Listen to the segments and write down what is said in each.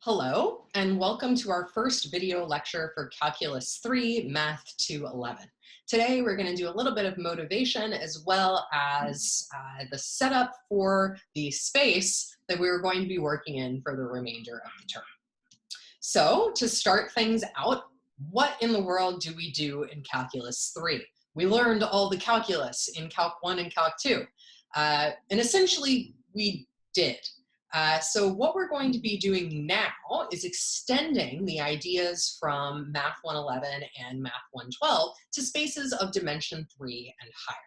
Hello, and welcome to our first video lecture for Calculus 3, Math 211. Today, we're going to do a little bit of motivation as well as the setup for the space that we're going to be working in for the remainder of the term. So, to start things out, what in the world do we do in Calculus 3? We learned all the calculus in Calc 1 and Calc 2, and essentially we did. So what we're going to be doing now is extending the ideas from Math 111 and Math 112 to spaces of dimension 3 and higher.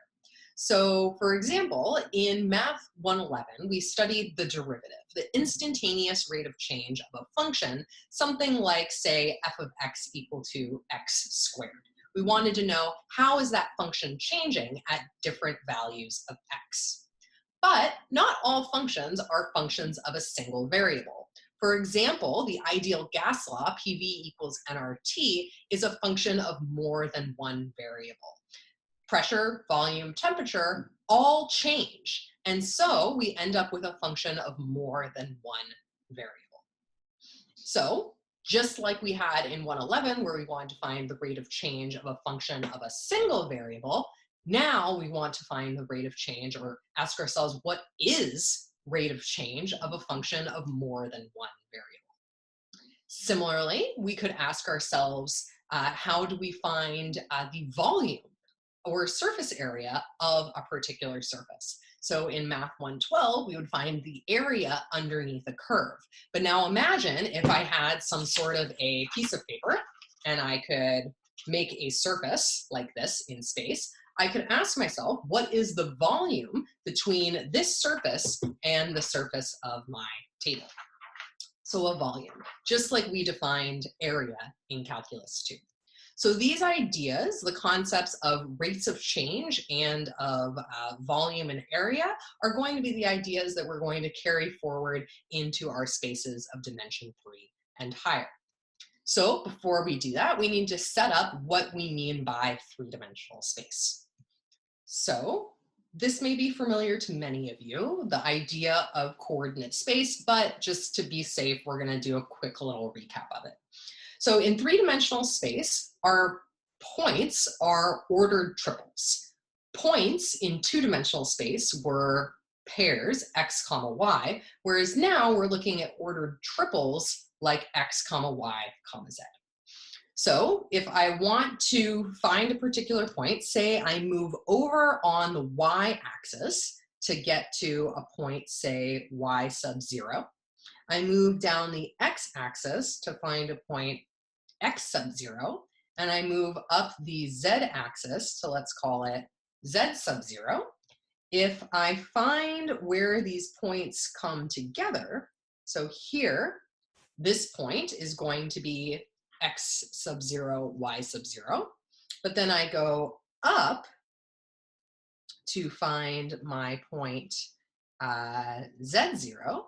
So for example, in Math 111, we studied the derivative, the instantaneous rate of change of a function, something like, say, f of x equal to x squared. We wanted to know how is that function changing at different values of x. But not all functions are functions of a single variable. For example, the ideal gas law, PV equals nRT, is a function of more than one variable. Pressure, volume, temperature all change. And so we end up with a function of more than one variable. So just like we had in 111, where we wanted to find the rate of change of a function of a single variable, now we want to find the rate of change or ask ourselves, what is rate of change of a function of more than one variable? Similarly, we could ask ourselves, how do we find the volume or surface area of a particular surface? So in Math 112, we would find the area underneath a curve. But now imagine if I had some sort of a piece of paper and I could make a surface like this in space. I could ask myself, what is the volume between this surface and the surface of my table? So a volume, just like we defined area in Calculus 2. So these ideas, the concepts of rates of change and of volume and area, are going to be the ideas that we're going to carry forward into our spaces of dimension 3 and higher. So before we do that, we need to set up what we mean by three-dimensional space. So this may be familiar to many of you, the idea of coordinate space, but just to be safe, we're going to do a quick little recap of it. So in three-dimensional space, our points are ordered triples. Points in two-dimensional space were pairs, x comma y, whereas now we're looking at ordered triples like x comma y comma z. So if I want to find a particular point, say I move over on the y-axis to get to a point, say y sub 0. I move down the x-axis to find a point x sub 0, and I move up the z-axis, so let's call it z sub 0. If I find where these points come together, so here, this point is going to be x sub 0, y sub 0, but then I go up to find my point z0.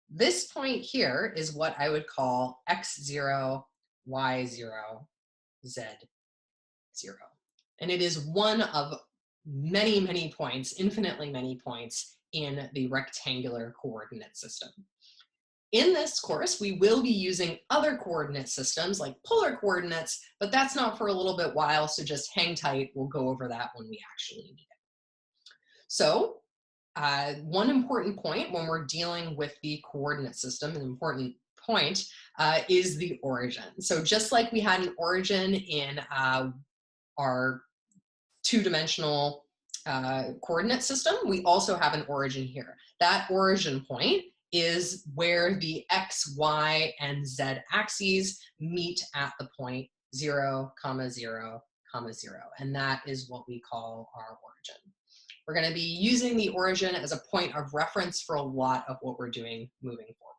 This point here is what I would call x0, y0, z0. And it is one of many, many points, infinitely many points in the rectangular coordinate system. In this course, we will be using other coordinate systems like polar coordinates, but that's not for a little bit while, so just hang tight. We'll go over that when we actually need it. So one important point when we're dealing with the coordinate system, an important point, is the origin. So just like we had an origin in our two-dimensional coordinate system, we also have an origin here. That origin point is where the x, y, and z axes meet at the point 0, 0, 0, and that is what we call our origin. We're going to be using the origin as a point of reference for a lot of what we're doing moving forward.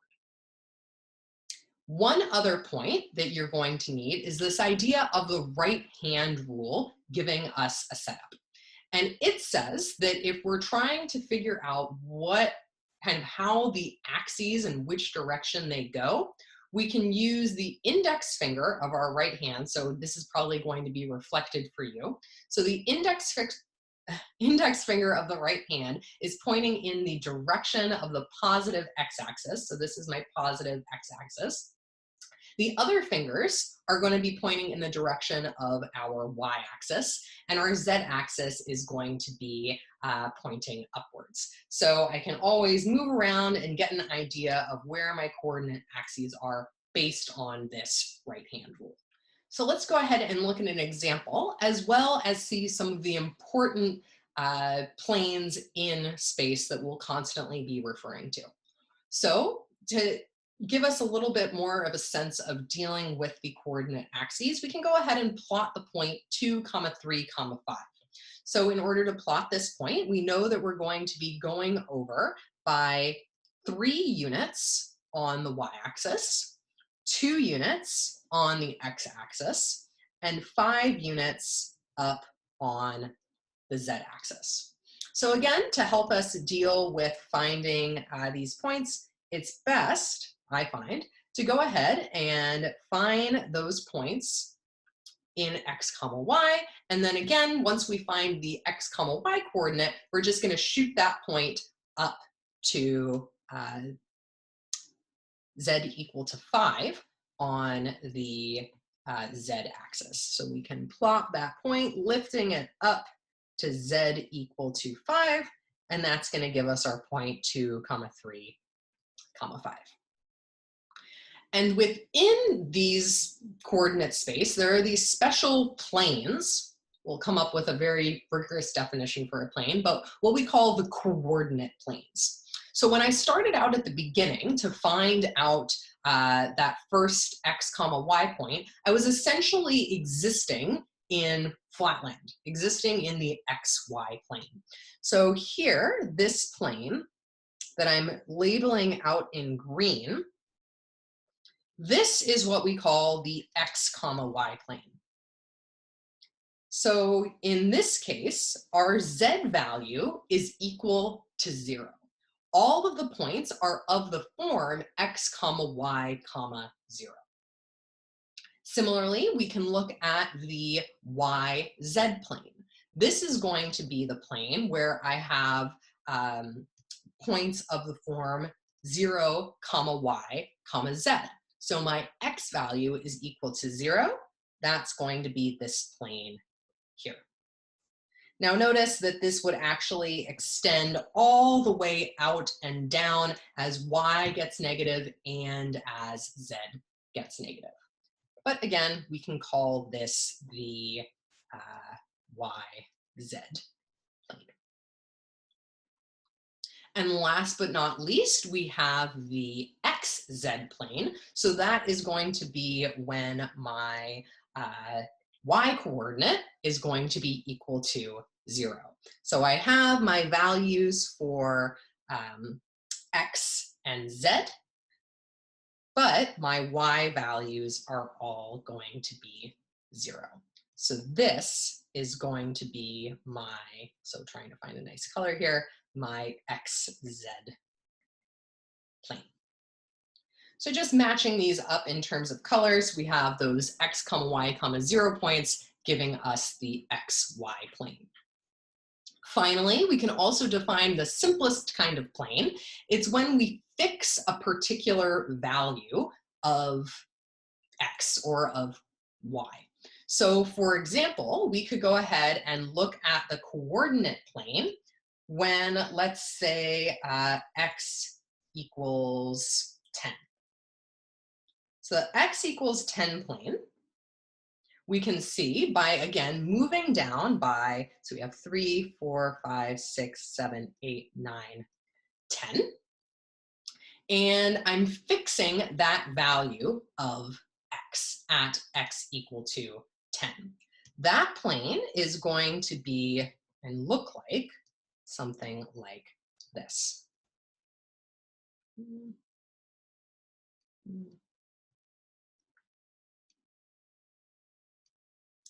One other point that you're going to need is this idea of the right-hand rule giving us a setup. And it says that if we're trying to figure out how the axes and which direction they go, we can use the index finger of our right hand. So this is probably going to be reflected for you. So the index index finger of the right hand is pointing in the direction of the positive x-axis. So this is my positive x-axis. The other fingers are going to be pointing in the direction of our y-axis, and our z-axis is going to be pointing upwards. So I can always move around and get an idea of where my coordinate axes are based on this right-hand rule. So let's go ahead and look at an example, as well as see some of the important planes in space that we'll constantly be referring to. So to give us a little bit more of a sense of dealing with the coordinate axes, we can go ahead and plot the point 2, 3, 5. So in order to plot this point, we know that we're going to be going over by 3 units on the y-axis, 2 units on the x-axis, and 5 units up on the z-axis. So again, to help us deal with finding these points, it's best, I find, to go ahead and find those points in x, y, and then again, once we find the x, y coordinate, we're just going to shoot that point up to z equal to 5 on the z-axis. So we can plot that point, lifting it up to z equal to 5, and that's going to give us our point 2, 3, 5. And within these coordinate space, there are these special planes. We'll come up with a very rigorous definition for a plane, but what we call the coordinate planes. So when I started out at the beginning to find out that first x, y point, I was essentially existing in flatland, existing in the xy plane. So here, this plane that I'm labeling out in green, this is what we call the x, y plane. So in this case, our z value is equal to 0. All of the points are of the form x, y, 0. Similarly, we can look at the YZ plane. This is going to be the plane where I have points of the form 0, y, z. So my x value is equal to 0. That's going to be this plane here. Now notice that this would actually extend all the way out and down as y gets negative and as z gets negative. But again, we can call this the YZ plane. And last but not least, we have the XZ plane. So that is going to be when my y coordinate is going to be equal to 0. So I have my values for X and Z, but my y values are all going to be 0. So this is going to be my, so trying to find a nice color here, my XZ plane. So just matching these up in terms of colors, we have those x, y, 0 points giving us the XY plane. Finally, we can also define the simplest kind of plane. It's when we fix a particular value of x or of y. So for example, we could go ahead and look at the coordinate plane when, let's say, x equals 10. So the x equals 10 plane, we can see by, again, moving down by, so we have 3, 4, 5, 6, 7, 8, 9, 10. And I'm fixing that value of x at x equal to 10. That plane is going to be and look like something like this.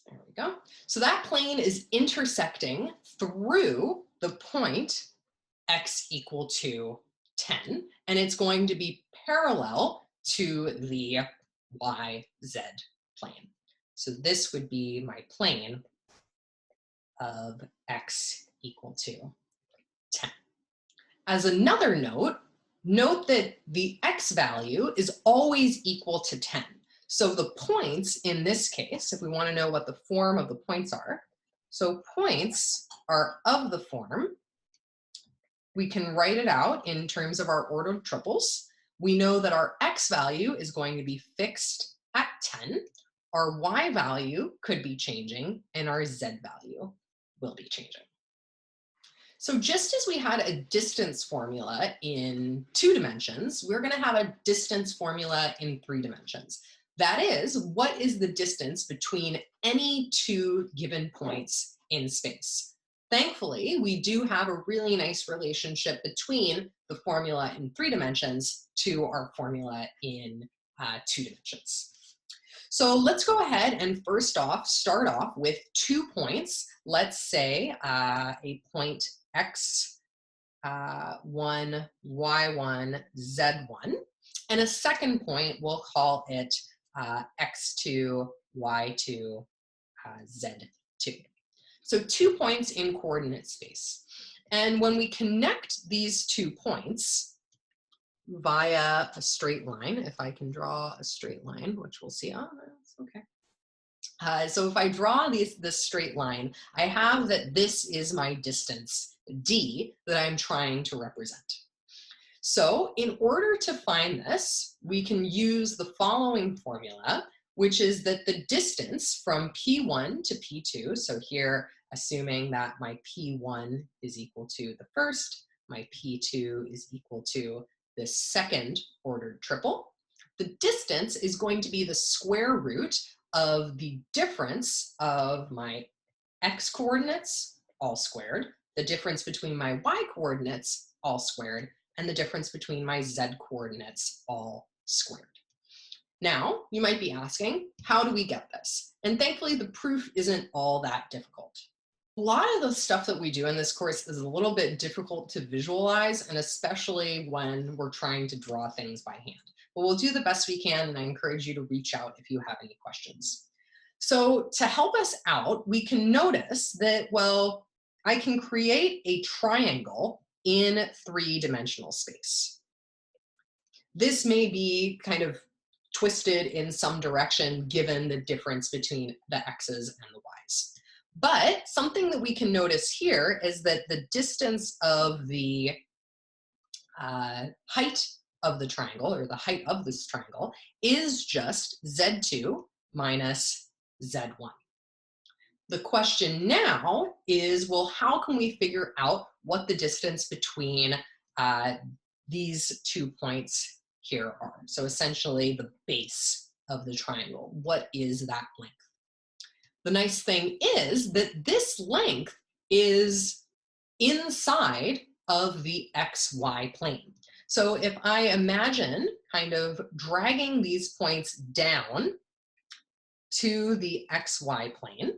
There we go. So that plane is intersecting through the point x equal to 10, and it's going to be parallel to the YZ plane. So this would be my plane of x equal to 10. As another note, note that the x value is always equal to 10. So the points in this case, if we want to know what the form of the points are, so points are of the form, we can write it out in terms of our ordered triples. We know that our x value is going to be fixed at 10, our y value could be changing, and our z value will be changing. So just as we had a distance formula in 2 dimensions, we're going to have a distance formula in 3 dimensions. That is, what is the distance between any 2 given points in space? Thankfully, we do have a really nice relationship between the formula in 3 dimensions to our formula in 2 dimensions. So let's go ahead and first off, start off with 2 points. Let's say a point x1, y1, z1, and a second point, we'll call it x2, y2, z2. So 2 points in coordinate space. And when we connect these 2 points via a straight line, if I can draw a straight line, which we'll see, that's okay. So if I draw this straight line, I have that this is my distance, d, that I'm trying to represent. So in order to find this, we can use the following formula, which is that the distance from P1 to P2, so here assuming that my P1 is equal to the first, my P2 is equal to the second ordered triple, the distance is going to be the square root of the difference of my x coordinates, all squared, the difference between my y coordinates, all squared, and the difference between my z coordinates, all squared. Now, you might be asking, how do we get this? And thankfully, the proof isn't all that difficult. A lot of the stuff that we do in this course is a little bit difficult to visualize, and especially when we're trying to draw things by hand. But we'll do the best we can, and I encourage you to reach out if you have any questions. So to help us out, we can notice that, well, I can create a triangle in 3-dimensional space. This may be kind of twisted in some direction given the difference between the x's and the y's. But something that we can notice here is that the distance of the height of the triangle, or the height of this triangle, is just z2 minus z1. The question now is, well, how can we figure out what the distance between these 2 points here are? So essentially the base of the triangle. What is that length? The nice thing is that this length is inside of the xy plane. So if I imagine kind of dragging these points down to the xy plane,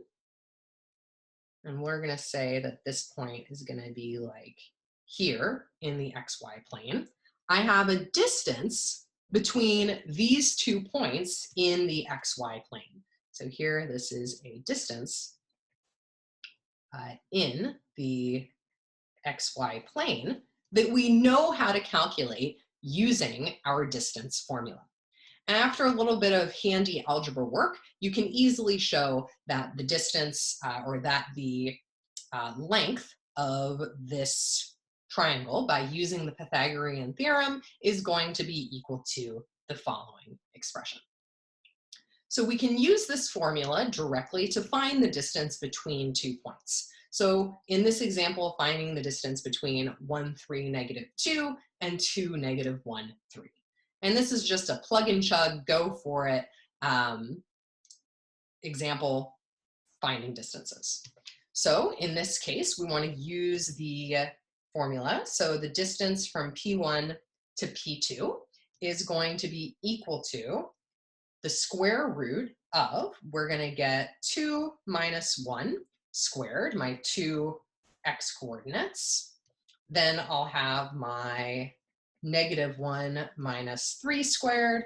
and we're going to say that this point is going to be like here in the xy plane, I have a distance between these 2 points in the xy plane. So here, this is a distance in the xy plane that we know how to calculate using our distance formula. And after a little bit of handy algebra work, you can easily show that the distance or that the length of this triangle by using the Pythagorean theorem is going to be equal to the following expression. So we can use this formula directly to find the distance between 2 points. So in this example, finding the distance between 1, 3, -2 and 2, -1, 3. And this is just a plug and chug, go for it example, finding distances. So in this case, we want to use the formula. So the distance from P1 to P2 is going to be equal to the square root of, we're going to get 2 minus 1 squared, my 2 x coordinates. Then I'll have my -1 minus 3 squared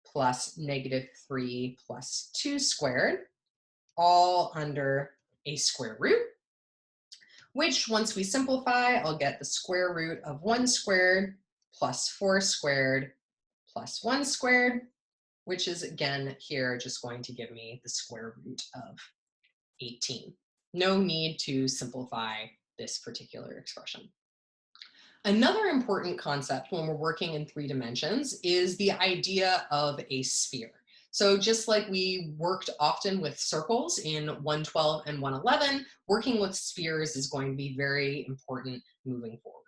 plus -3 plus 2 squared, all under a square root. which once we simplify, I'll get the square root of 1 squared plus 4 squared plus 1 squared, which is again here just going to give me the square root of 18. No need to simplify this particular expression. Another important concept when we're working in 3 dimensions is the idea of a sphere. So just like we worked often with circles in 112 and 111, working with spheres is going to be very important moving forward.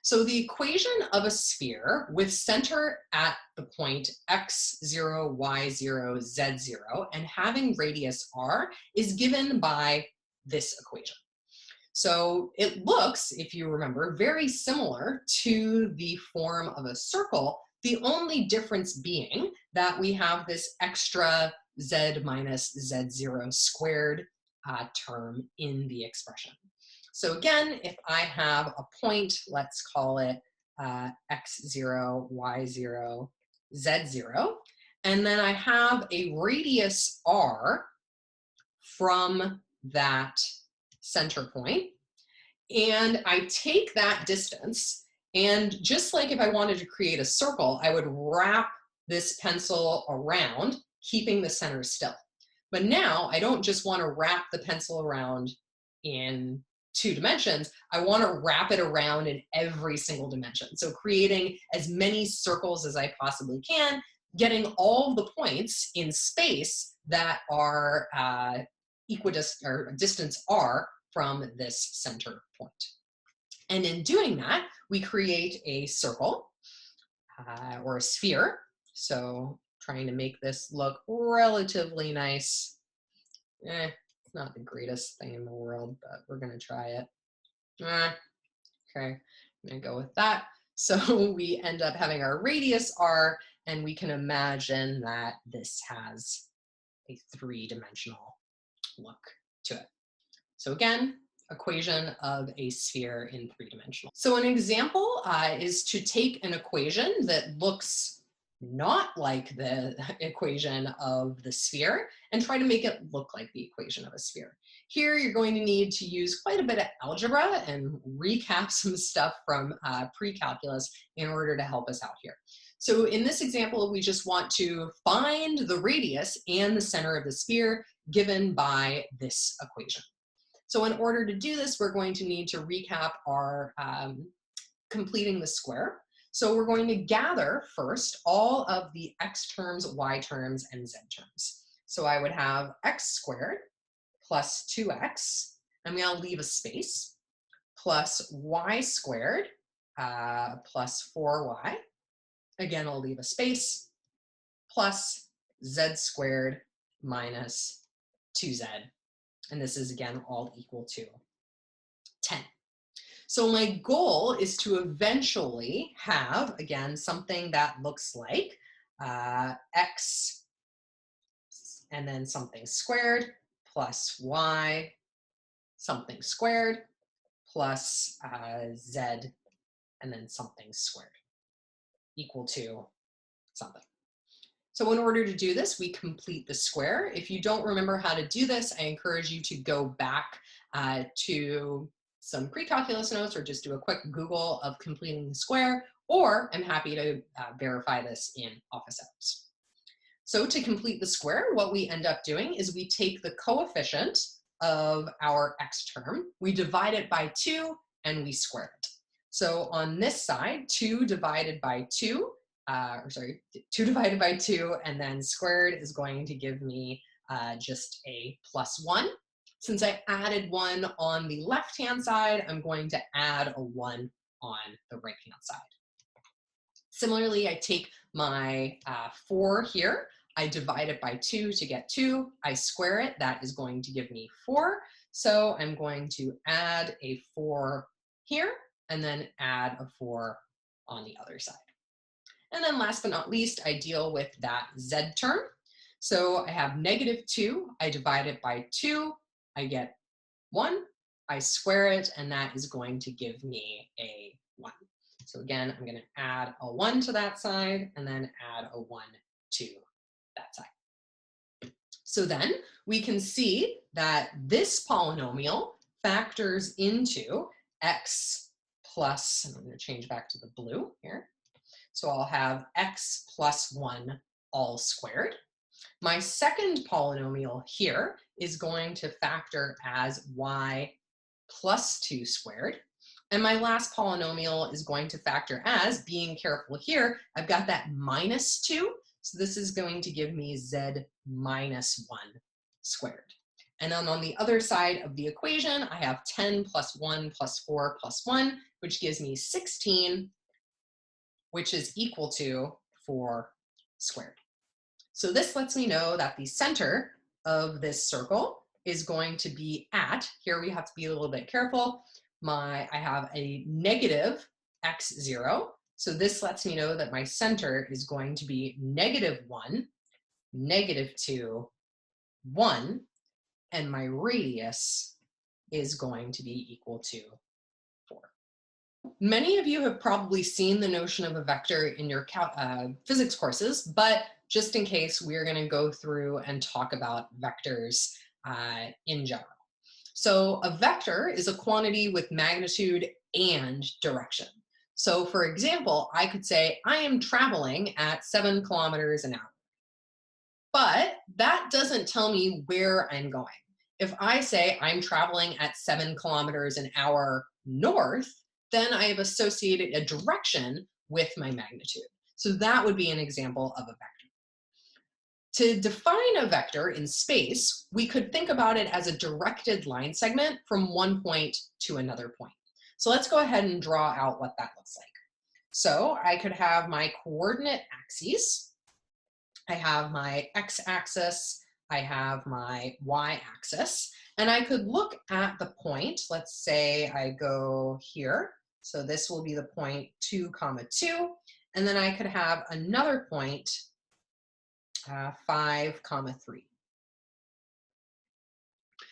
So the equation of a sphere with center at the point x0, y0, z0, and having radius r is given by this equation. So it looks, if you remember, very similar to the form of a circle, the only difference being that we have this extra z minus z0 squared term in the expression. So again, if I have a point, let's call it x0, y0, z0, and then I have a radius r from that center point, and I take that distance, and just like if I wanted to create a circle, I would wrap this pencil around, keeping the center still. But now I don't just want to wrap the pencil around in 2 dimensions, I want to wrap it around in every single dimension. So creating as many circles as I possibly can, getting all the points in space that are equidistant or distance r from this center point. And in doing that, we create a circle or a sphere. So trying to make this look relatively nice. It's not the greatest thing in the world, but we're gonna try it. Okay, I'm gonna go with that. So we end up having our radius r, and we can imagine that this has a 3-dimensional look to it. So again, equation of a sphere in 3-dimensional. So an example is to take an equation that looks not like the equation of the sphere and try to make it look like the equation of a sphere. Here you're going to need to use quite a bit of algebra and recap some stuff from pre-calculus in order to help us out here. So in this example, we just want to find the radius and the center of the sphere given by this equation. So in order to do this, we're going to need to recap our completing the square. So we're going to gather first all of the x terms, y terms, and z terms. So I would have x squared plus 2x, I'm going to leave a space, plus y squared plus 4y. Again, I'll leave a space, plus z squared minus 2z. And this is, again, all equal to 10. So my goal is to eventually have, again, something that looks like x and then something squared plus y something squared plus z and then something squared equal to something. So in order to do this, we complete the square. If you don't remember how to do this, I encourage you to go back to some pre-calculus notes or just do a quick Google of completing the square, or I'm happy to verify this in office hours. So to complete the square, what we end up doing is we take the coefficient of our x term, we divide it by 2, and we square it. So on this side, 2 divided by 2, 2 divided by 2, and then squared is going to give me just a plus 1. Since I added 1 on the left-hand side, I'm going to add a 1 on the right-hand side. Similarly, I take my 4 here, I divide it by 2 to get 2, I square it, that is going to give me 4. So I'm going to add a 4 here, and then add a 4 on the other side. And then last but not least, I deal with that z term. So I have -2, I divide it by 2, I get 1, I square it, and that is going to give me a 1. So again, I'm going to add a 1 to that side, and then add a 1 to that side. So then we can see that this polynomial factors into x plus, and I'm going to change back to the blue here. So I'll have x plus 1 all squared. My second polynomial here is going to factor as y plus 2 squared. And my last polynomial is going to factor as, being careful here, I've got that minus 2. So this is going to give me z minus 1 squared. And then on the other side of the equation, I have 10 plus 1 plus 4 plus 1, which gives me 16, which is equal to 4 squared. So this lets me know that the center of this circle is going to be at, here we have to be a little bit careful, I have a negative x0. So this lets me know that my center is going to be -1, -2, 1, and my radius is going to be equal to 4. Many of you have probably seen the notion of a vector in your physics courses, but just in case, we're going to go through and talk about vectors in general. So a vector is a quantity with magnitude and direction. So for example, I could say I am traveling at 7 kilometers an hour. But that doesn't tell me where I'm going. If I say I'm traveling at 7 kilometers an hour north, then I have associated a direction with my magnitude. So that would be an example of a vector. To define a vector in space, we could think about it as a directed line segment from one point to another point. So let's go ahead and draw out what that looks like. So I could have my coordinate axes. I have my x-axis, I have my y-axis, and I could look at the point. Let's say I go here. So this will be the point 2, 2, and then I could have another point 5, 3.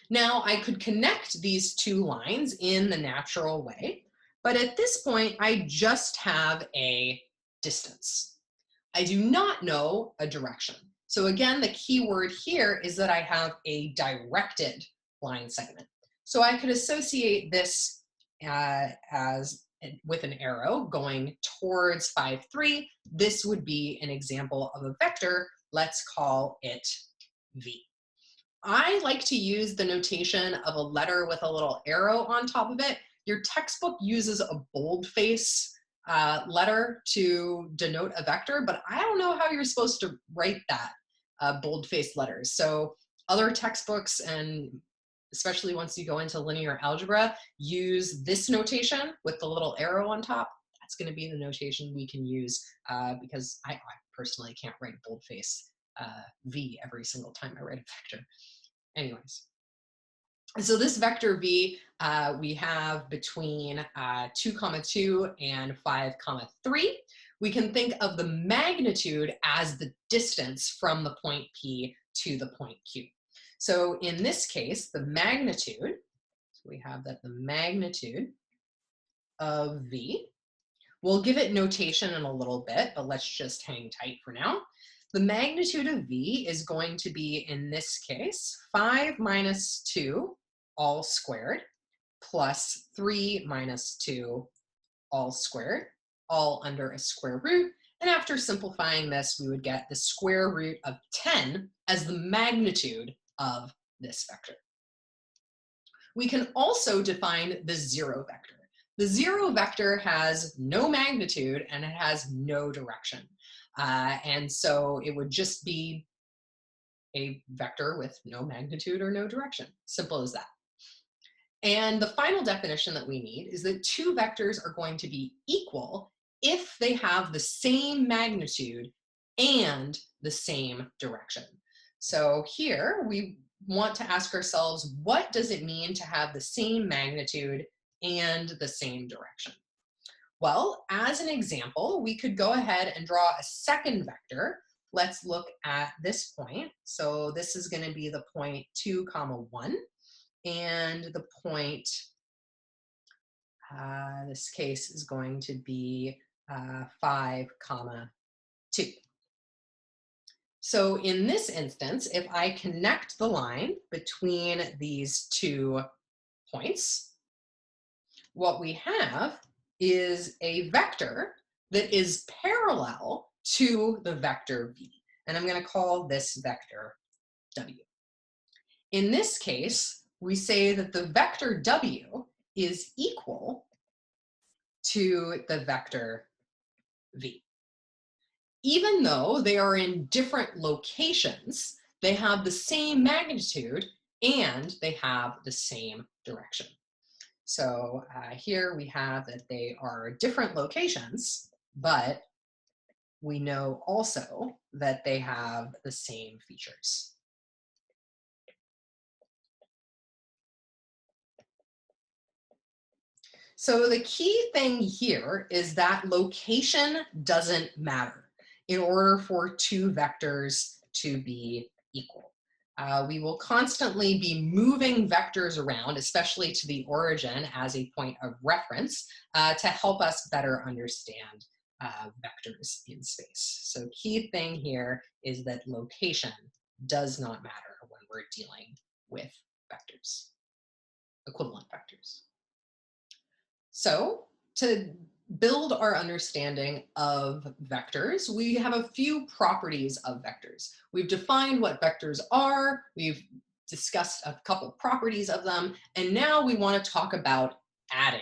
Now I could connect these two lines in the natural way, but at this point I just have a distance. I do not know a direction. So again, the key word here is that I have a directed line segment. So I could associate this as with an arrow going towards 5, 3. This would be an example of a vector. Let's call it V. I like to use the notation of a letter with a little arrow on top of it. Your textbook uses a boldface letter to denote a vector, but I don't know how you're supposed to write that bold-faced letters. So other textbooks, and especially once you go into linear algebra, use this notation with the little arrow on top. That's going to be the notation we can use because I personally can't write boldface V every single time I write a vector. Anyways. So this vector V, we have between 2, 2 and 5, 3. We can think of the magnitude as the distance from the point P to the point Q. So in this case, the magnitude, so we have that the magnitude of V, we'll give it notation in a little bit, but let's just hang tight for now. The magnitude of V is going to be, in this case, 5 minus 2 all squared plus 3 minus 2 all squared, all under a square root. And after simplifying this, we would get the square root of 10 as the magnitude of this vector. We can also define the zero vector. The zero vector has no magnitude and it has no direction. And so it would just be a vector with no magnitude or no direction. Simple as that. And the final definition that we need is that two vectors are going to be equal if they have the same magnitude and the same direction. So here we want to ask ourselves, what does it mean to have the same magnitude and the same direction? Well, as an example, we could go ahead and draw a second vector. Let's look at this point. So this is going to be the point 2, 1, and the point, this case is going to be 5, 2. So in this instance, if I connect the line between these two points, what we have is a vector that is parallel to the vector v. And I'm going to call this vector w. In this case, we say that the vector w is equal to the vector v. Even though they are in different locations, they have the same magnitude and they have the same direction. So here we have that they are different locations, but we know also that they have the same features. So the key thing here is that location doesn't matter in order for two vectors to be equal. We will constantly be moving vectors around, especially to the origin as a point of reference, to help us better understand vectors in space. So key thing here is that location does not matter when we're dealing with vectors, equivalent vectors. So to build our understanding of vectors, we have a few properties of vectors. We've defined what vectors are, we've discussed a couple properties of them, and now we want to talk about adding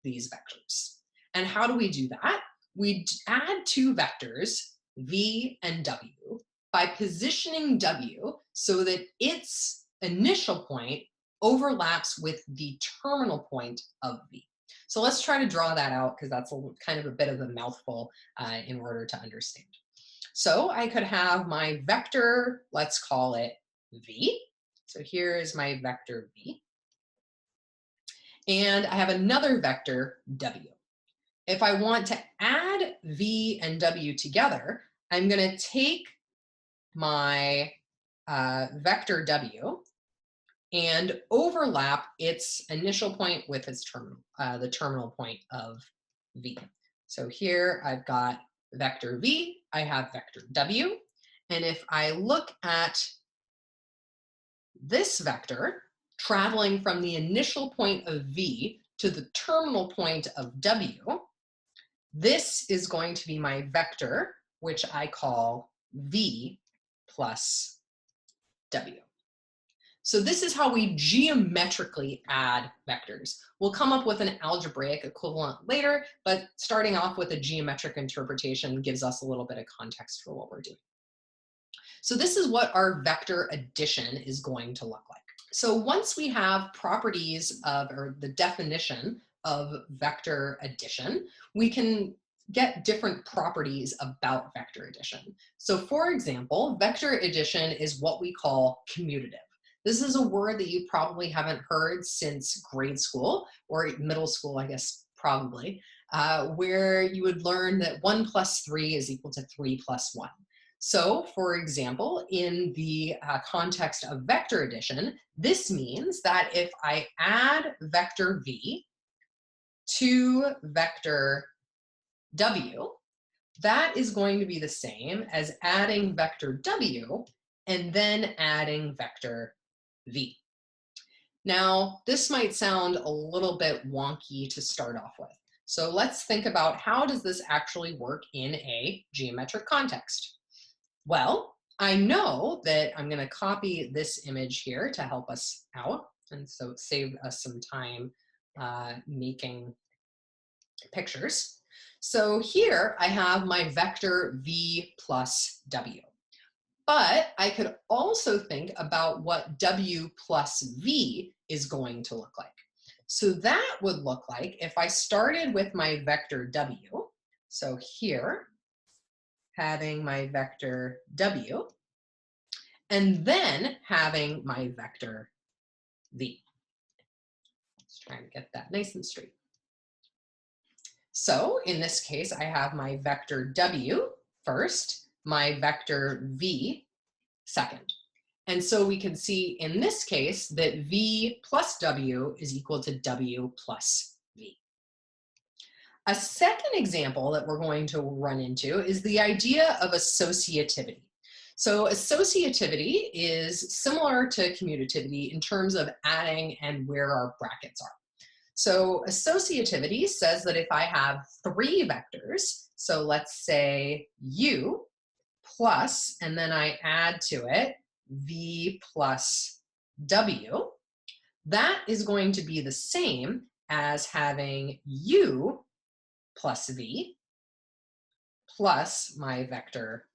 these vectors. And how do we do that? We add two vectors, v and w, by positioning w so that its initial point overlaps with the terminal point of v. So let's try to draw that out because that's kind of a bit of a mouthful in order to understand. So I could have my vector, let's call it v. So here is my vector v. And I have another vector w. If I want to add v and w together, I'm going to take my vector w and overlap its initial point with its terminal, the terminal point of v. So here I've got vector v, I have vector w, and if I look at this vector traveling from the initial point of v to the terminal point of w, this is going to be my vector, which I call v plus w. So this is how we geometrically add vectors. We'll come up with an algebraic equivalent later, but starting off with a geometric interpretation gives us a little bit of context for what we're doing. So this is what our vector addition is going to look like. So once we have properties of, or the definition of vector addition, we can get different properties about vector addition. So for example, vector addition is what we call commutative. This is a word that you probably haven't heard since grade school or middle school, I guess, probably, where you would learn that 1 plus 3 is equal to 3 plus 1. So, for example, in the context of vector addition, this means that if I add vector v to vector w, that is going to be the same as adding vector w and then adding vector v. Now, this might sound a little bit wonky to start off with. So let's think about how does this actually work in a geometric context? Well, I know that I'm going to copy this image here to help us out, and so save us some time making pictures. So here I have my vector v plus w. But I could also think about what w plus v is going to look like. So that would look like if I started with my vector w, so here, having my vector w, and then having my vector v. Let's try and get that nice and straight. So in this case, I have my vector w first, my vector v second. And so we can see in this case that v plus w is equal to w plus v. A second example that we're going to run into is the idea of associativity. So associativity is similar to commutativity in terms of adding and where our brackets are. So associativity says that if I have three vectors, so let's say u plus, and then I add to it v plus w, that is going to be the same as having u plus v plus my vector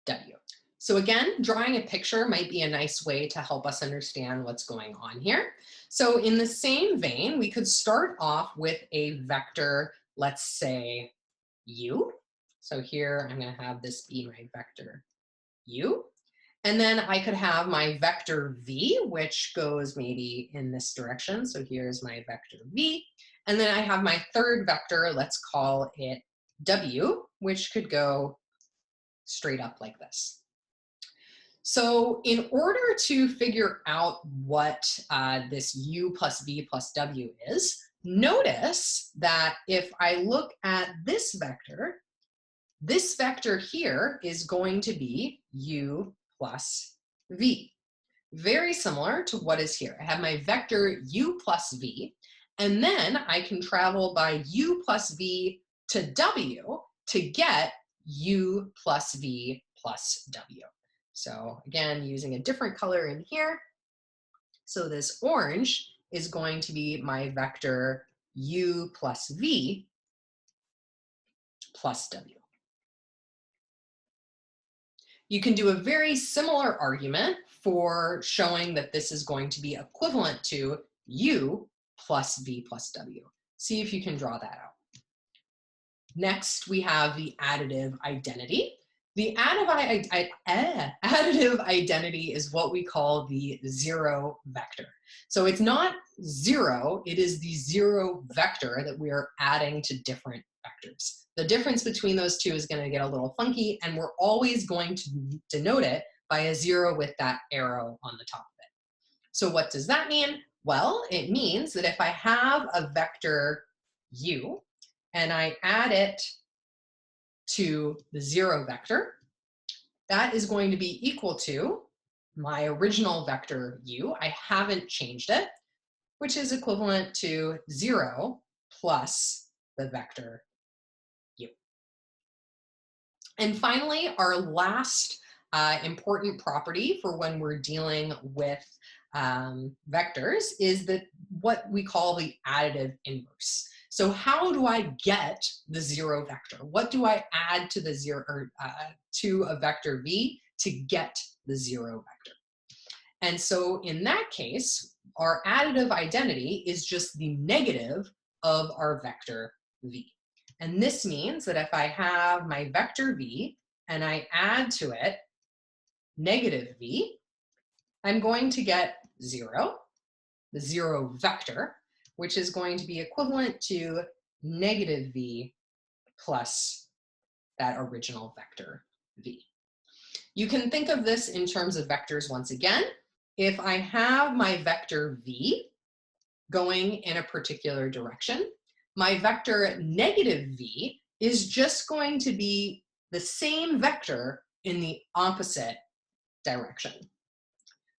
w. So again, drawing a picture might be a nice way to help us understand what's going on here. So in the same vein, we could start off with a vector, let's say u. So here I'm going to have this be my vector u. And then I could have my vector v, which goes maybe in this direction. So here's my vector v. And then I have my third vector, let's call it w, which could go straight up like this. So in order to figure out what this u plus v plus w is, notice that if I look at this vector here is going to be u plus v. Very similar to what is here. I have my vector u plus v, and then I can travel by u plus v to w to get u plus v plus w. So again, using a different color in here. So this orange is going to be my vector u plus v plus w. You can do a very similar argument for showing that this is going to be equivalent to u plus v plus w. See if you can draw that out. Next, we have the additive identity. The additive identity is what we call the zero vector. So it's not zero, it is the zero vector that we are adding to different vectors. The difference between those two is going to get a little funky, and we're always going to denote it by a zero with that arrow on the top of it. So what does that mean? Well, it means that if I have a vector u and I add it to the zero vector, that is going to be equal to my original vector u. I haven't changed it, which is equivalent to 0 plus the vector u. And finally, our last important property for when we're dealing with vectors is that what we call the additive inverse. So how do I get the zero vector? What do I add to the zero or to a vector v to get the zero vector? And so in that case, our additive identity is just the negative of our vector v. And this means that if I have my vector v and I add to it negative v, I'm going to get 0, the zero vector, which is going to be equivalent to negative v plus that original vector v. You can think of this in terms of vectors once again. If I have my vector v going in a particular direction, my vector negative v is just going to be the same vector in the opposite direction.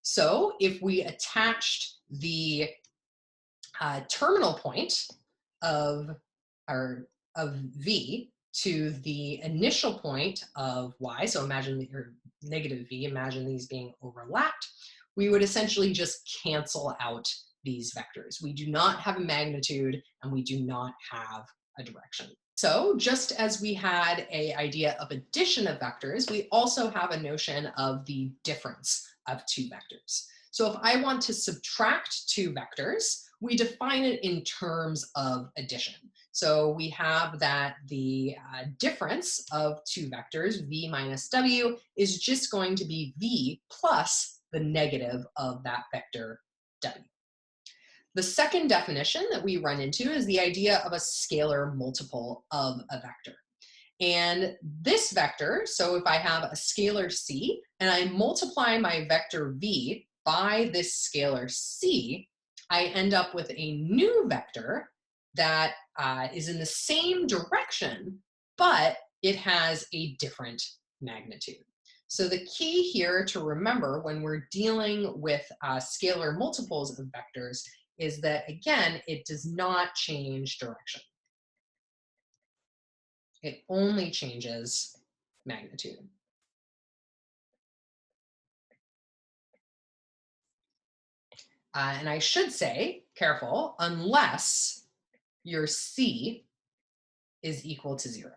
So if we attached the terminal point of v to the initial point of y, so imagine your negative v, imagine these being overlapped, we would essentially just cancel out these vectors. We do not have a magnitude and we do not have a direction. So just as we had an idea of addition of vectors, we also have a notion of the difference of two vectors. So if I want to subtract two vectors, we define it in terms of addition. So we have that the difference of two vectors, v minus w, is just going to be v plus the negative of that vector w. The second definition that we run into is the idea of a scalar multiple of a vector. And this vector, so if I have a scalar c and I multiply my vector v by this scalar c, I end up with a new vector that is in the same direction, but it has a different magnitude. So the key here to remember when we're dealing with scalar multiples of vectors is that, again, it does not change direction. It only changes magnitude. And I should say, careful, unless your C is equal to 0.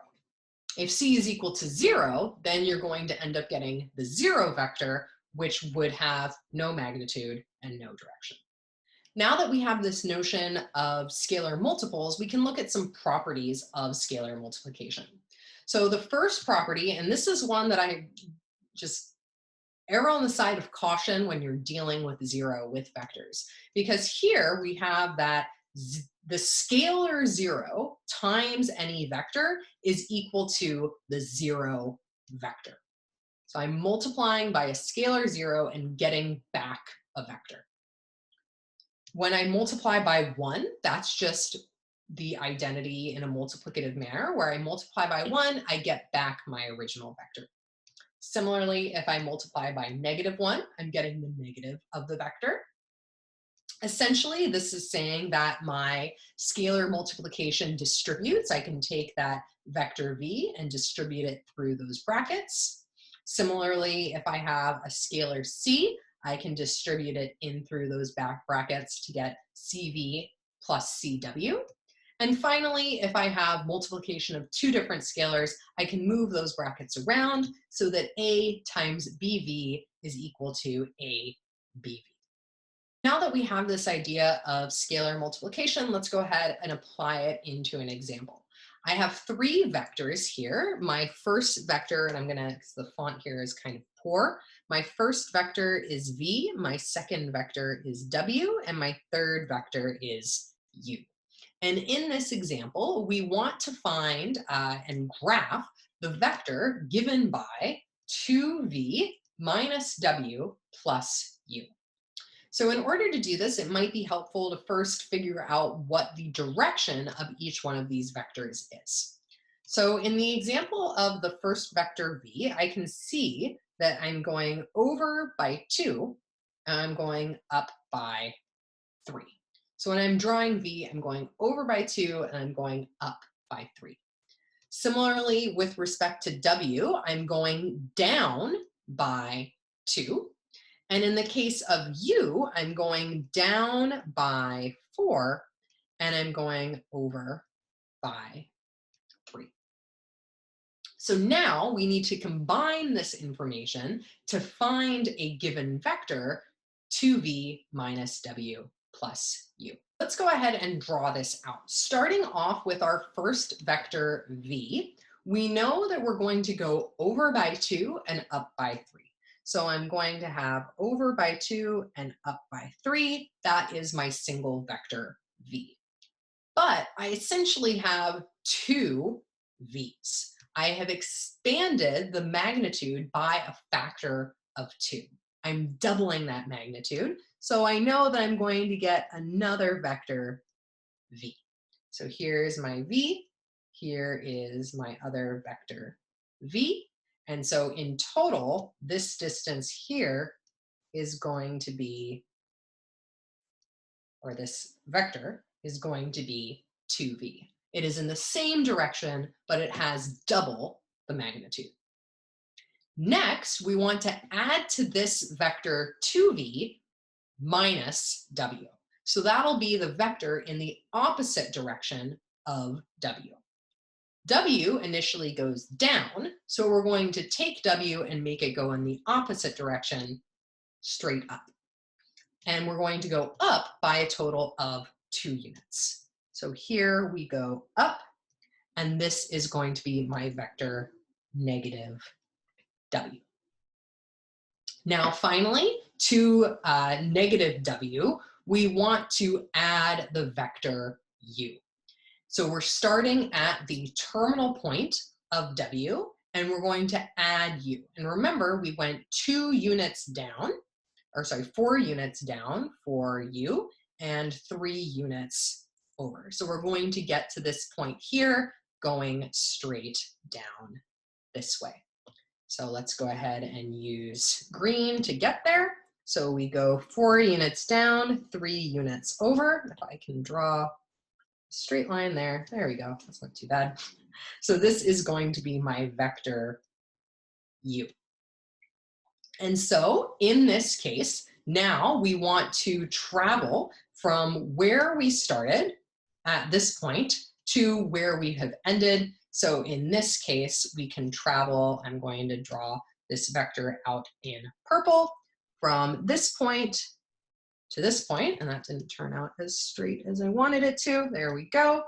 If C is equal to 0, then you're going to end up getting the 0 vector, which would have no magnitude and no direction. Now that we have this notion of scalar multiples, we can look at some properties of scalar multiplication. So the first property, and this is one that I just err on the side of caution when you're dealing with 0 with vectors, because here we have that the scalar 0 times any vector is equal to the 0 vector. So I'm multiplying by a scalar 0 and getting back a vector. When I multiply by 1, that's just the identity in a multiplicative manner, where I multiply by 1, I get back my original vector. Similarly, if I multiply by -1, I'm getting the negative of the vector. Essentially, this is saying that my scalar multiplication distributes. I can take that vector v and distribute it through those brackets. Similarly, if I have a scalar c, I can distribute it in through those back brackets to get cv plus cw. And finally, if I have multiplication of two different scalars, I can move those brackets around so that a times bv is equal to abv. Now that we have this idea of scalar multiplication, let's go ahead and apply it into an example. I have three vectors here. My first vector, and I'm gonna, because the font here is kind of poor. My first vector is v, my second vector is w, and my third vector is u. And in this example, we want to find and graph the vector given by 2v minus w plus u. So in order to do this, it might be helpful to first figure out what the direction of each one of these vectors is. So in the example of the first vector v, I can see that I'm going over by 2, and I'm going up by 3. So when I'm drawing v, I'm going over by 2, and I'm going up by 3. Similarly, with respect to w, I'm going down by 2. And in the case of u, I'm going down by 4, and I'm going over by 3. So now we need to combine this information to find a given vector, 2v minus w plus u. Let's go ahead and draw this out. Starting off with our first vector v, we know that we're going to go over by 2 and up by 3. So I'm going to have over by 2 and up by 3. That is my single vector v. But I essentially have two v's. I have expanded the magnitude by a factor of 2. I'm doubling that magnitude. So I know that I'm going to get another vector v. So here's my v. Here is my other vector v. And so in total, this distance here is going to be, or this vector is going to be 2v. It is in the same direction, but it has double the magnitude. Next, we want to add to this vector 2v minus w. So that'll be the vector in the opposite direction of w. W initially goes down, so we're going to take W and make it go in the opposite direction, straight up. And we're going to go up by a total of 2 units. So here we go up, and this is going to be my vector negative W. Now finally, to negative W, we want to add the vector U. So we're starting at the terminal point of W, and we're going to add U. And remember, we went 4 units down for U and 3 units over. So we're going to get to this point here, going straight down this way. So let's go ahead and use green to get there. So we go 4 units down, 3 units over. If I can draw a straight line there, there we go, that's not too bad. So this is going to be my vector u. And so in this case, now we want to travel from where we started at this point to where we have ended. So in this case, we can travel, I'm going to draw this vector out in purple from this point to this point, and that didn't turn out as straight as I wanted it to. There we go.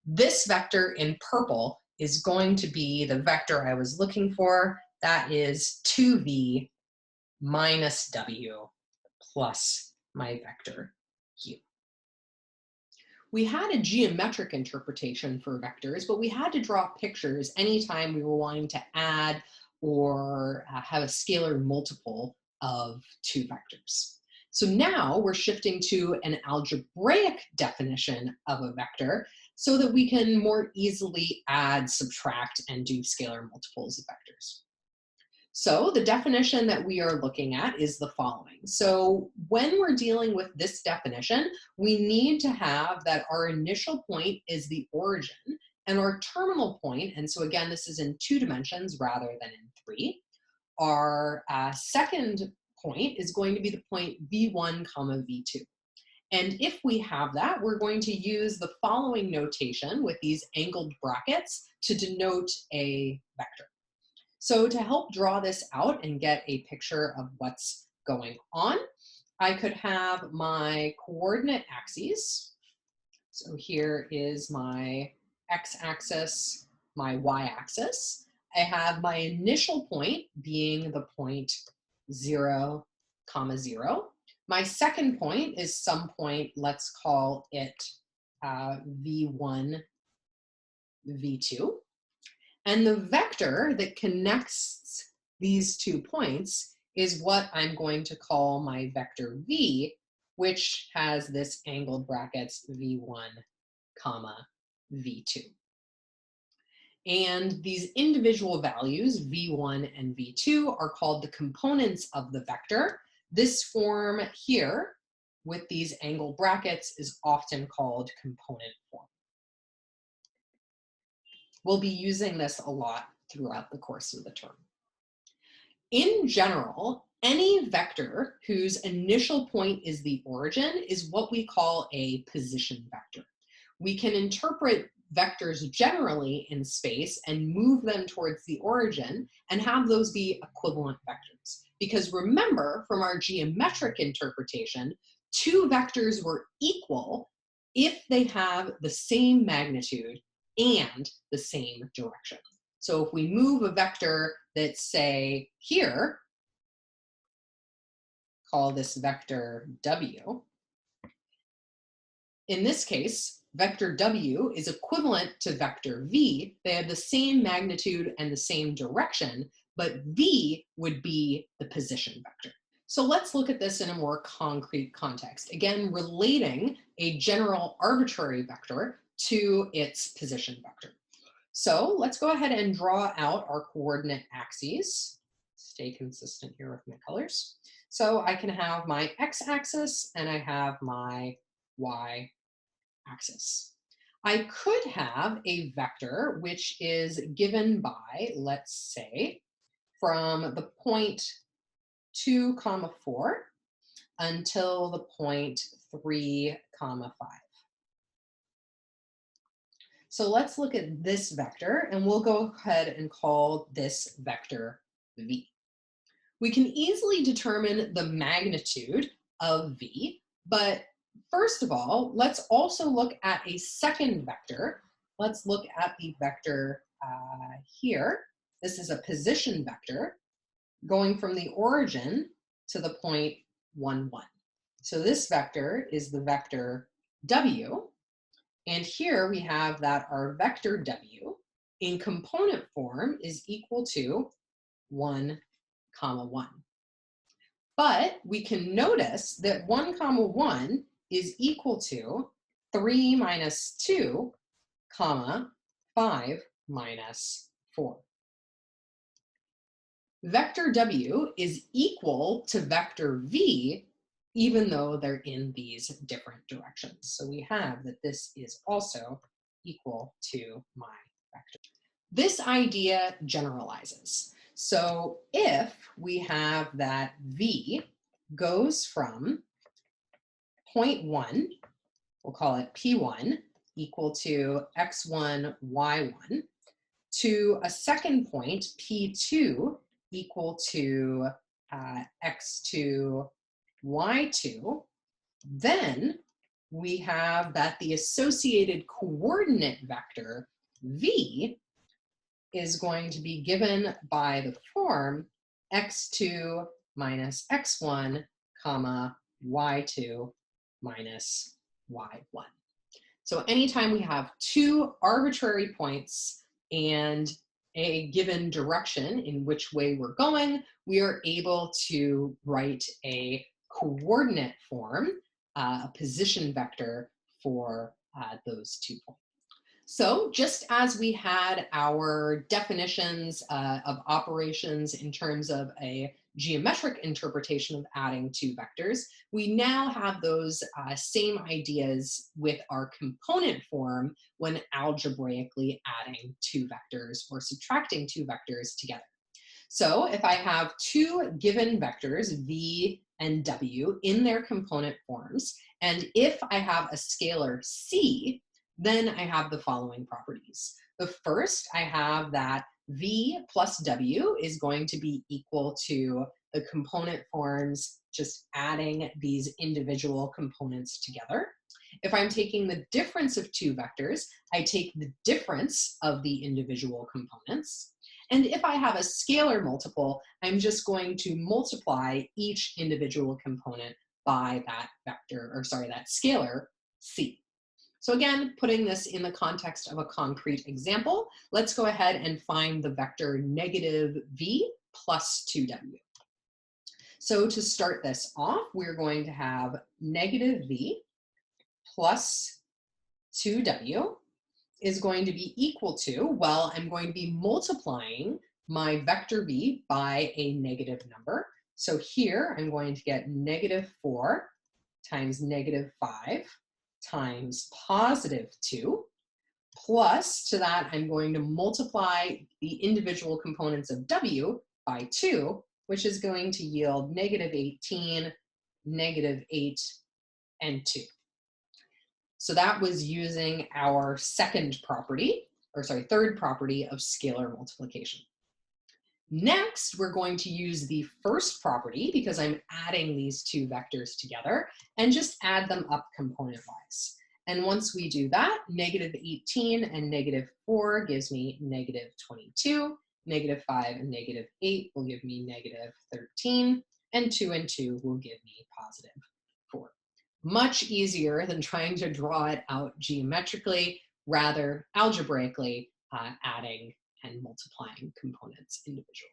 This vector in purple is going to be the vector I was looking for. That is 2v minus w plus my vector u. We had a geometric interpretation for vectors, but we had to draw pictures anytime we were wanting to add or have a scalar multiple of 2 vectors. So now we're shifting to an algebraic definition of a vector so that we can more easily add, subtract, and do scalar multiples of vectors. So the definition that we are looking at is the following. So when we're dealing with this definition, we need to have that our initial point is the origin and our terminal point, and so again, this is in 2 dimensions rather than in 3. Our second point is going to be the point v1 comma v2. And if we have that, we're going to use the following notation with these angled brackets to denote a vector. So to help draw this out and get a picture of what's going on, I could have my coordinate axes. So here is my x-axis, my y-axis. I have my initial point being the point 0, 0. My second point is some point, let's call it v1, v2. And the vector that connects these 2 points is what I'm going to call my vector v, which has this angled brackets v1 comma v2. And these individual values, v1 and v2, are called the components of the vector. This form here with these angled brackets is often called component form. We'll be using this a lot throughout the course of the term. In general, any vector whose initial point is the origin is what we call a position vector. We can interpret vectors generally in space and move them towards the origin and have those be equivalent vectors. Because remember, from our geometric interpretation, 2 vectors were equal if they have the same magnitude and the same direction. So if we move a vector that's, say, here, call this vector w, in this case, vector w is equivalent to vector v. They have the same magnitude and the same direction, but v would be the position vector. So let's look at this in a more concrete context. Again, relating a general arbitrary vector to its position vector. So let's go ahead and draw out our coordinate axes. Stay consistent here with my colors. So I can have my x-axis and I have my y-axis. I could have a vector which is given by, let's say, from the point 2, 4 until the point 3, 5. So let's look at this vector, and we'll go ahead and call this vector v. We can easily determine the magnitude of v, but first of all, let's also look at a second vector. Let's look at the vector here. This is a position vector going from the origin to the point 1, 1. So this vector is the vector w. And here we have that our vector w in component form is equal to 1, 1. But we can notice that 1, 1 is equal to 3 minus 2, 5 minus 4. vector W is equal to vector V, even though they're in these different directions. So we have that this is also equal to my vector. This idea generalizes. So if we have that V goes from point 1, we'll call it P1, equal to x1, y1, to a second point, P2, equal to x2, y2, then we have that the associated coordinate vector v is going to be given by the form x2 minus x1, comma, y2 minus y1. So anytime we have two arbitrary points and a given direction in which way we're going, we are able to write a coordinate form, a position vector for those 2 points. So just as we had our definitions of operations in terms of a geometric interpretation of adding 2 vectors, we now have those same ideas with our component form when algebraically adding 2 vectors or subtracting 2 vectors together. So if I have 2 given vectors, v and w, in their component forms, and if I have a scalar c, then I have the following properties. The first, I have that v plus w is going to be equal to the component forms, just adding these individual components together. If I'm taking the difference of 2 vectors, I take the difference of the individual components. And if I have a scalar multiple, I'm just going to multiply each individual component by that vector, or sorry, that scalar c. So again, putting this in the context of a concrete example, let's go ahead and find the vector negative v plus 2w. So to start this off, we're going to have negative v plus 2w is going to be equal to, well, I'm going to be multiplying my vector v by a negative number. So here I'm going to get negative 4 times negative 5 times positive 2, plus to that I'm going to multiply the individual components of w by 2, which is going to yield negative 18, negative 8, and 2. So that was using our third property of scalar multiplication. Next, we're going to use the first property, because I'm adding these 2 vectors together, and just add them up component-wise. And once we do that, negative 18 and negative 4 gives me negative 22, negative 5 and negative 8 will give me negative 13, and 2 and 2 will give me positive 4. Much easier than trying to draw it out geometrically, rather algebraically, adding and multiplying components individually.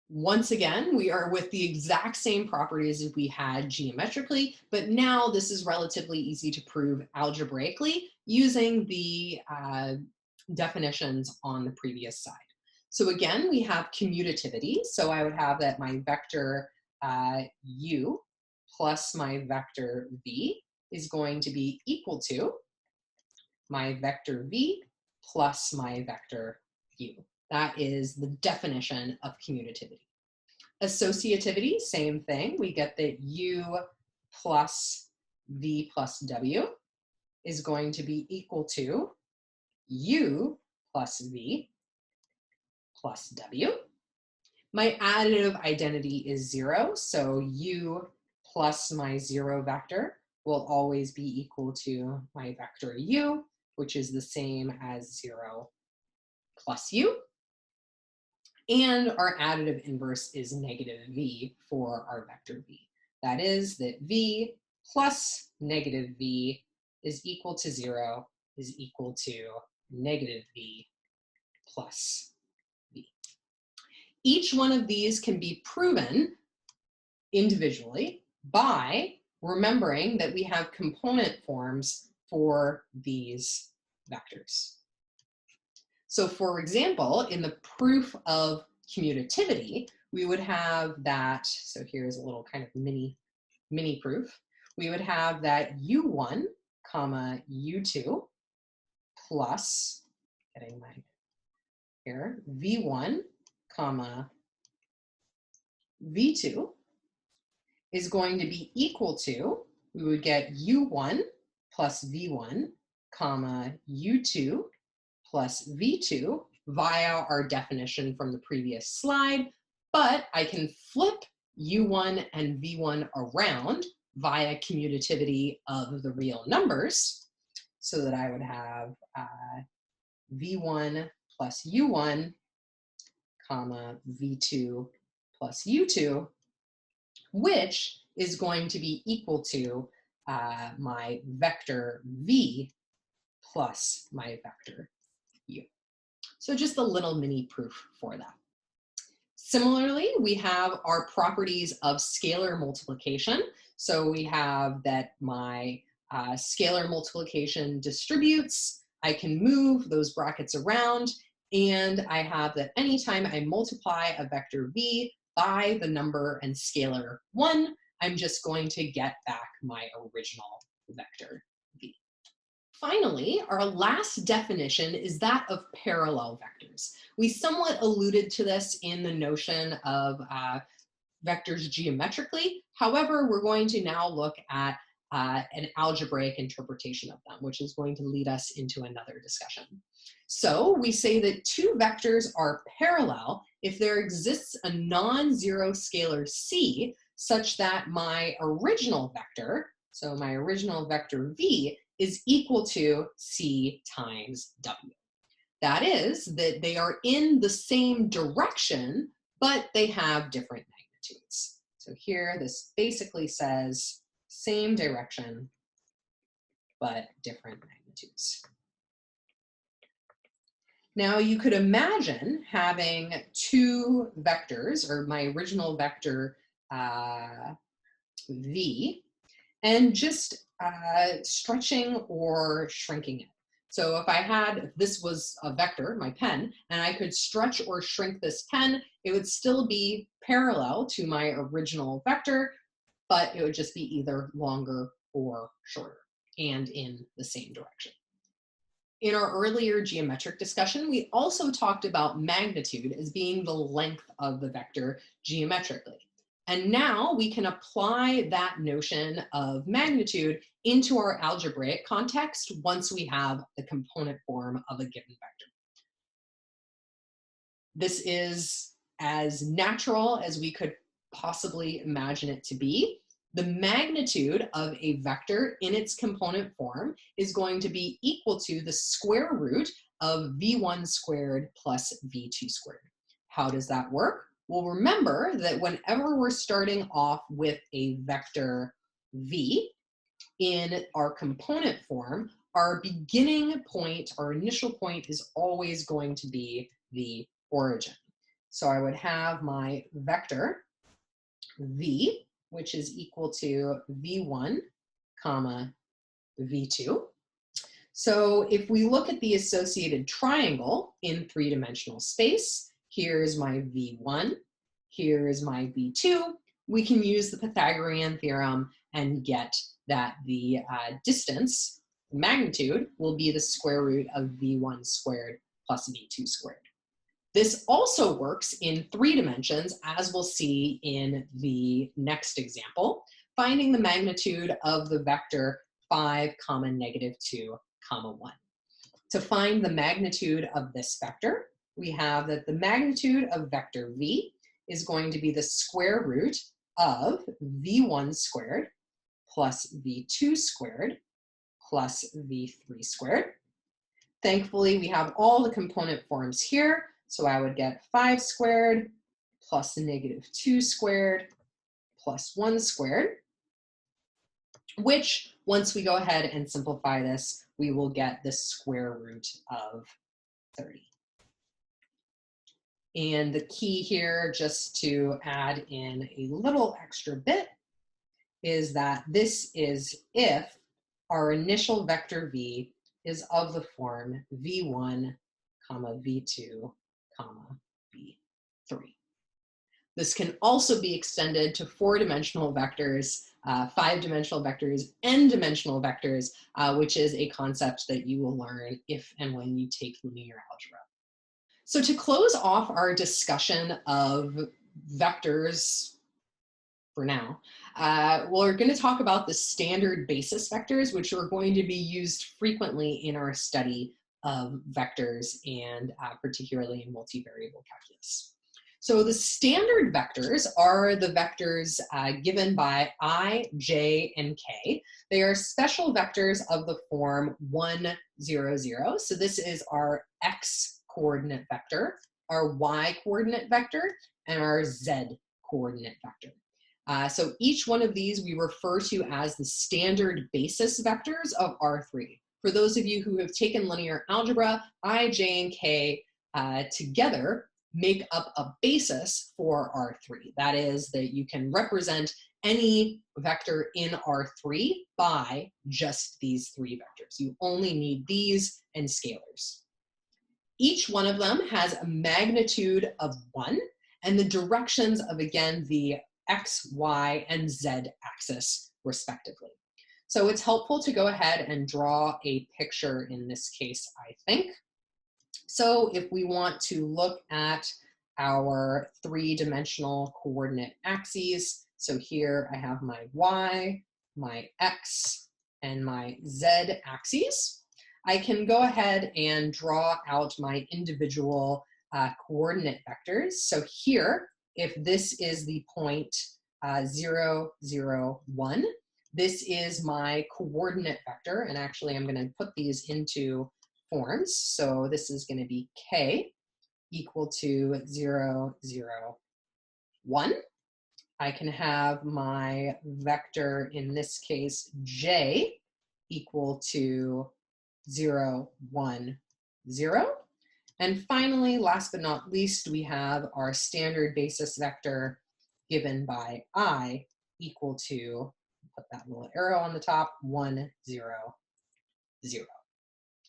Once again, we are with the exact same properties as we had geometrically, but now this is relatively easy to prove algebraically using the definitions on the previous side. So again, we have commutativity. So I would have that my vector u plus my vector v is going to be equal to my vector v plus my vector u. That is the definition of commutativity. Associativity, same thing. We get that u plus v plus w is going to be equal to u plus v plus w. My additive identity is 0, so u plus my 0 vector will always be equal to my vector u, which is the same as 0 plus u. And our additive inverse is negative v for our vector v. That is that v plus negative v is equal to 0 is equal to negative v plus v. Each one of these can be proven individually by remembering that we have component forms for these vectors. So for example, in the proof of commutativity, we would have that, so here's a little kind of mini proof. We would have that u1 comma u2 plus, getting my here, v1 comma v2 is going to be equal to, we would get u1 plus v1 comma u2 plus v2 via our definition from the previous slide, but I can flip u1 and v1 around via commutativity of the real numbers, so that I would have v1 plus u1 comma v2 plus u2, which is going to be equal to my vector v plus my vector u. So just a little mini proof for that. Similarly, we have our properties of scalar multiplication. So we have that my scalar multiplication distributes, I can move those brackets around, and I have that anytime I multiply a vector v by the number and scalar 1, I'm just going to get back my original vector v. Finally, our last definition is that of parallel vectors. We somewhat alluded to this in the notion of vectors geometrically. However, we're going to now look at an algebraic interpretation of them, which is going to lead us into another discussion. So we say that two vectors are parallel if there exists a non-zero scalar c such that my original vector, so my original vector v, is equal to c times w. That is, that they are in the same direction, but they have different magnitudes. So here, this basically says same direction, but different magnitudes. Now you could imagine having two vectors, or my original vector v, and just stretching or shrinking it. So if this was a vector, my pen, and I could stretch or shrink this pen, it would still be parallel to my original vector, but it would just be either longer or shorter and in the same direction. In our earlier geometric discussion, we also talked about magnitude as being the length of the vector geometrically. And now we can apply that notion of magnitude into our algebraic context once we have the component form of a given vector. This is as natural as we could possibly imagine it to be. The magnitude of a vector in its component form is going to be equal to the square root of v1 squared plus v2 squared. How does that work? Well, remember that whenever we're starting off with a vector v in our component form, our beginning point, our initial point, is always going to be the origin. So I would have my vector v, which is equal to v1 comma v2. So if we look at the associated triangle in three-dimensional space, here's my v1, here is my v2. We can use the Pythagorean theorem and get that the distance, magnitude, will be the square root of v1 squared plus v2 squared. This also works in 3 dimensions, as we'll see in the next example, finding the magnitude of the vector 5, negative 2, 1. To find the magnitude of this vector, we have that the magnitude of vector v is going to be the square root of v1 squared plus v2 squared plus v3 squared. Thankfully, we have all the component forms here. So I would get 5 squared plus negative 2 squared plus 1 squared, which once we go ahead and simplify this, we will get the square root of 30. And the key here, just to add in a little extra bit, is that this is if our initial vector v is of the form v1, v2, v3. 3. This can also be extended to 4-dimensional vectors, 5-dimensional vectors, n-dimensional vectors, which is a concept that you will learn if and when you take linear algebra. So to close off our discussion of vectors for now, we're going to talk about the standard basis vectors, which are going to be used frequently in our study of vectors and particularly in multivariable calculus. So the standard vectors are the vectors given by I, j, and k. They are special vectors of the form 1, 0, 0. So this is our x coordinate vector, our y coordinate vector, and our z coordinate vector. So each one of these we refer to as the standard basis vectors of R3. For those of you who have taken linear algebra, I, j, and k together make up a basis for R3. That is that you can represent any vector in R3 by just these 3 vectors. You only need these and scalars. Each one of them has a magnitude of 1 and the directions of, again, the x, y, and z axis respectively. So it's helpful to go ahead and draw a picture in this case, I think. So if we want to look at our 3-dimensional coordinate axes, so here I have my y, my x, and my z axes, I can go ahead and draw out my individual coordinate vectors. So here, if this is the point 0, 0, 1, this is my coordinate vector, and actually I'm going to put these into forms. So this is going to be k equal to 0, 0, 1. I can have my vector, in this case, j equal to 0, 1, 0. And finally, last but not least, we have our standard basis vector given by I equal to, put that little arrow on the top, 1, 0, 0.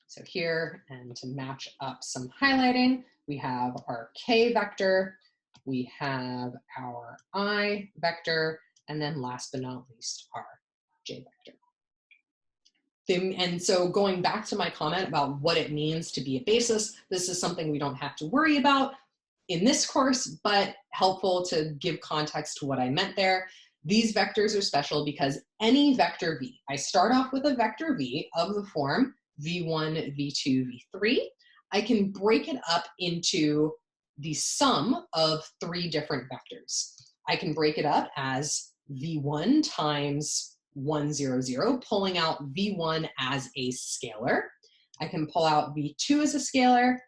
So here, and to match up some highlighting, we have our k vector, we have our I vector, and then last but not least, our j vector. And so going back to my comment about what it means to be a basis, this is something we don't have to worry about in this course, but helpful to give context to what I meant there. These vectors are special because any vector v, I start off with a vector v of the form v1, v2, v3. I can break it up into the sum of 3 different vectors. I can break it up as v1 times 1, 0, 0, pulling out v1 as a scalar. I can pull out v2 as a scalar,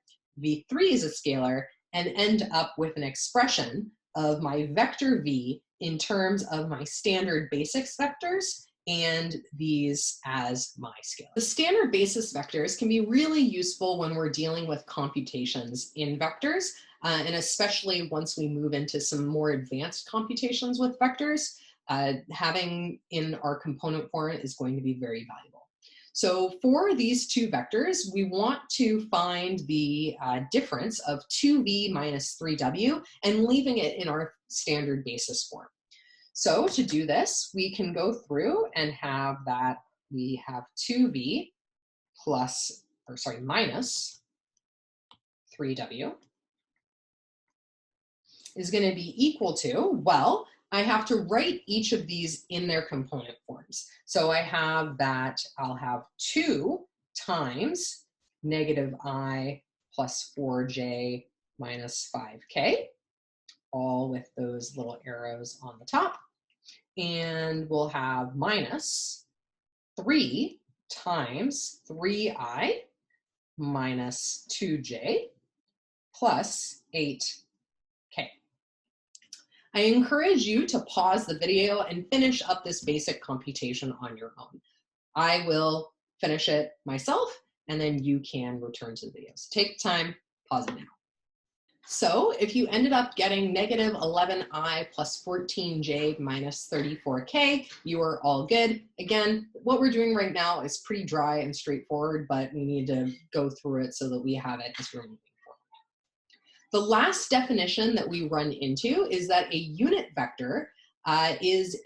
v3 as a scalar, and end up with an expression of my vector v in terms of my standard basis vectors and these as my scale. The standard basis vectors can be really useful when we're dealing with computations in vectors, and especially once we move into some more advanced computations with vectors, having in our component form is going to be very valuable. So for these 2 vectors, we want to find the difference of 2v minus 3w and leaving it in our standard basis form. So to do this, we can go through and have that we have 2v minus 3w is going to be equal to, well, I have to write each of these in their component forms. So I have that I'll have 2 times negative I plus 4j minus 5k, all with those little arrows on the top. And we'll have minus 3 times 3i minus 2j plus 8k. I encourage you to pause the video and finish up this basic computation on your own. I will finish it myself, and then you can return to the video. So take the time, pause it now. So if you ended up getting negative 11i plus 14j minus 34k, you are all good. Again, what we're doing right now is pretty dry and straightforward, but we need to go through it so that we have it as we're moving forward. The last definition that we run into is that a unit vector is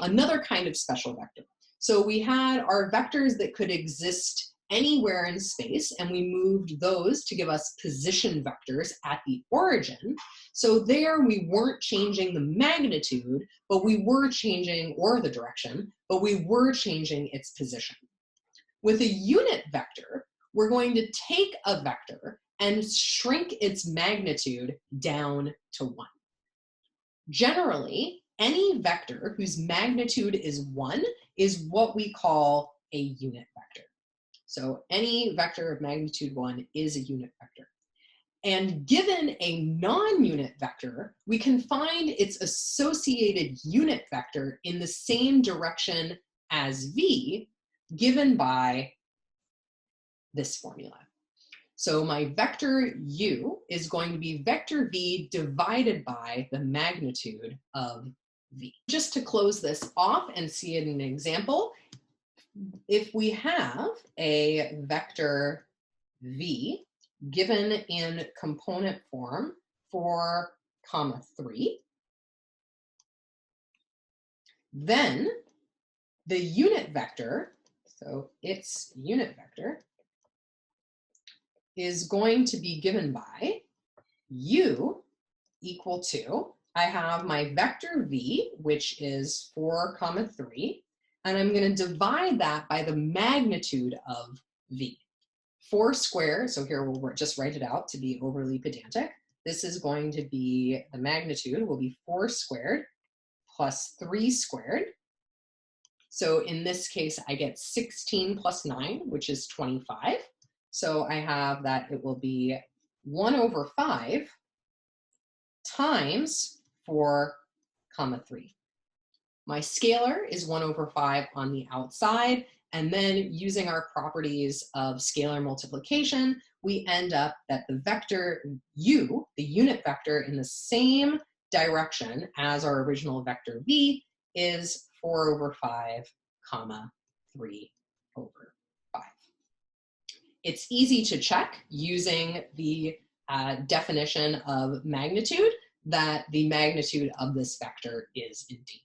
another kind of special vector. So we had our vectors that could exist anywhere in space, and we moved those to give us position vectors at the origin. So there we weren't changing the magnitude, but we were changing, or the direction, but we were changing its position. With a unit vector, we're going to take a vector and shrink its magnitude down to 1. Generally, any vector whose magnitude is 1 is what we call a unit vector. So any vector of magnitude 1 is a unit vector. And given a non-unit vector, we can find its associated unit vector in the same direction as v, given by this formula. So my vector u is going to be vector v divided by the magnitude of v. Just to close this off and see it in an example, if we have a vector v given in component form 4, 3, then the unit vector, so its unit vector, is going to be given by u equal to, I have my vector v, which is 4, 3, and I'm going to divide that by the magnitude of v. 4 squared, so here we'll just write it out to be overly pedantic. This is going to be, the magnitude will be 4 squared plus 3 squared. So in this case, I get 16 plus 9, which is 25. So I have that it will be 1 over 5 times 4, 3. My scalar is 1 over 5 on the outside, and then using our properties of scalar multiplication, we end up that the vector u, the unit vector in the same direction as our original vector v, is 4 over 5, 3 over 5. It's easy to check using the definition of magnitude that the magnitude of this vector is indeed